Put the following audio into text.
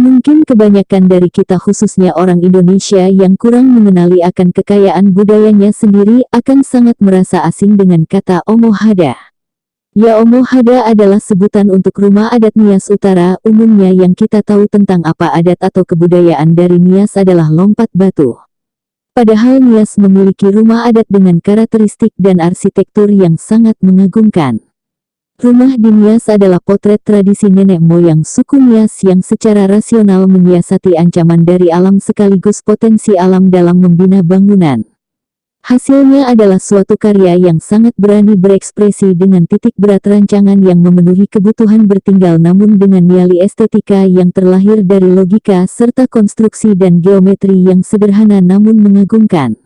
Mungkin kebanyakan dari kita khususnya orang Indonesia yang kurang mengenali akan kekayaan budayanya sendiri akan sangat merasa asing dengan kata Omohada. Ya, Omohada adalah sebutan untuk rumah adat Nias Utara. Umumnya yang kita tahu tentang apa adat atau kebudayaan dari Nias adalah lompat batu. Padahal Nias memiliki rumah adat dengan karakteristik dan arsitektur yang sangat mengagumkan. Rumah di Nias adalah potret tradisi nenek moyang suku Nias yang secara rasional menyiasati ancaman dari alam sekaligus potensi alam dalam membina bangunan. Hasilnya adalah suatu karya yang sangat berani berekspresi dengan titik berat rancangan yang memenuhi kebutuhan bertinggal namun dengan nyali estetika yang terlahir dari logika serta konstruksi dan geometri yang sederhana namun mengagumkan.